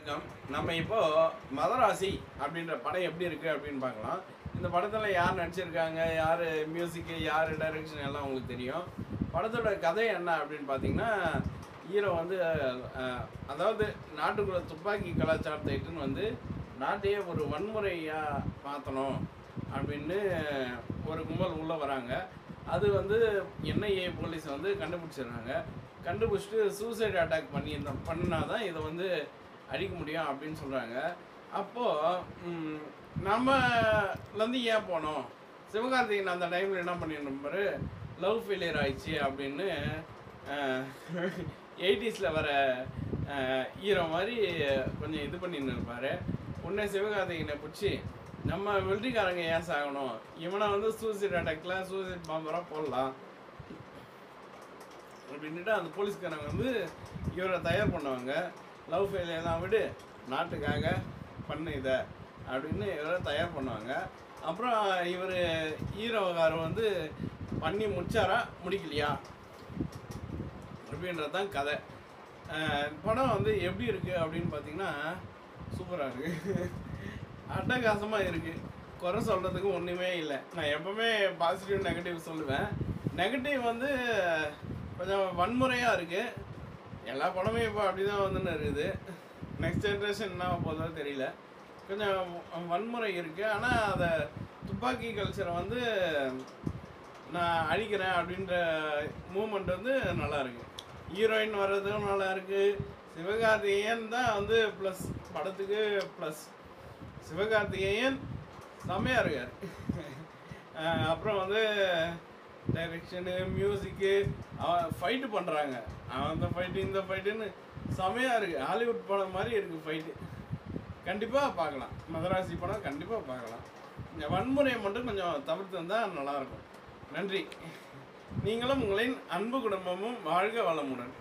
வணக்கம். நம்ம இப்போ மதராசி அப்படின்ற படம் எப்படி இருக்குது அப்படின்னு பார்க்கலாம். இந்த படத்தில் யார் நடிச்சிருக்காங்க, யார் மியூசிக்கு, யார் டைரக்ஷன் எல்லாம் உங்களுக்கு தெரியும். படத்தோட கதை என்ன அப்படின்னு பார்த்தீங்கன்னா, ஹீரோ வந்து அதாவது நாட்டுக்குள்ள துப்பாக்கி கலாச்சாரத்தை இட்டுன்னு வந்து நாட்டையே ஒரு வன்முறையாக மாற்றணும் அப்படின்னு ஒரு கும்பல் உள்ளே வராங்க. அது வந்து என்ஐஏ போலீஸ் வந்து கண்டுபிடிச்சிடுறாங்க. கண்டுபிடிச்சிட்டு சூசைட் அட்டாக் பண்ணினா தான் இதை வந்து அடிக்க முடியும் அப்படின்னு சொல்கிறாங்க. அப்போது நம்மலேருந்து ஏன் போனோம், சிவகார்த்திகேயன் அந்த டைமில் என்ன பண்ணியிருப்பாரு, லவ் ஃபெயிலியர் ஆயிடுச்சு அப்படின்னு 80s வர ஹீரோ மாதிரி கொஞ்சம் இது பண்ணின்னு இருப்பார். உடனே சிவகார்த்திகேயனை பிடிச்சி நம்ம வெற்றிக்காரங்க ஏன் சாகணும், இவனை வந்து சூசைட் அட்டாக்ல சூசைட் பாம்பராக போடலாம் அப்படின்ட்டு அந்த போலீஸ்காரங்க வந்து இவரை தயார் பண்ணுவாங்க. லவ் ஃபெயிலியர்லாம் விடு, நாட்டுக்காக பண்ணு இதை அப்படின்னு இவரை தயார் பண்ணுவாங்க. அப்புறம் இவர் ஹீரோக்கார் வந்து பண்ணி முடிச்சாரா முடிக்கலையா அப்படின்றது தான் கதை. படம் வந்து எப்படி இருக்குது அப்படின்னு பார்த்தீங்கன்னா சூப்பராக இருக்குது, அட்டகாசமாக இருக்குது. குறை சொல்கிறதுக்கு ஒன்றுமே இல்லை. நான் எப்போவுமே பாசிட்டிவ் நெகட்டிவ் சொல்லுவேன். நெகட்டிவ் வந்து கொஞ்சம் வன்முறையாக இருக்குது. எல்லா படமும் இப்போ அப்படி தான் வந்துன்னு இருக்குது. நெக்ஸ்ட் ஜென்ரேஷன் என்ன போதோ தெரியல, கொஞ்சம் வன்முறை இருக்குது. ஆனால் அதை துப்பாக்கி கல்ச்சரை வந்து நான் அழிக்கிறேன் அப்படின்ற மூமெண்ட் வந்து நல்லாயிருக்கு. ஹீரோயின் வர்றதும் நல்லாயிருக்கு. சிவகார்த்திகேயன் தான் வந்து ப்ளஸ், படத்துக்கு ப்ளஸ். சிவகார்த்திகேயன் செம்மையாக இருக்கார். அப்புறம் வந்து டைரெக்ஷனு, மியூசிக்கு, அவன் ஃபைட்டு பண்ணுறாங்க, அந்த ஃபைட்டு இந்த ஃபைட்டுன்னு செமையாக இருக்குது. ஹாலிவுட் படம் மாதிரி இருக்குது ஃபைட்டு. கண்டிப்பாக பார்க்கலாம், மதராசி படம் கண்டிப்பாக பார்க்கலாம். இந்த வன்முறையை மட்டும் கொஞ்சம் தவிர்த்து வந்தால் நல்லாயிருக்கும். நன்றி. நீங்களும் உங்களின் அன்பு குடும்பமும் வாழ்க வளமுடன்.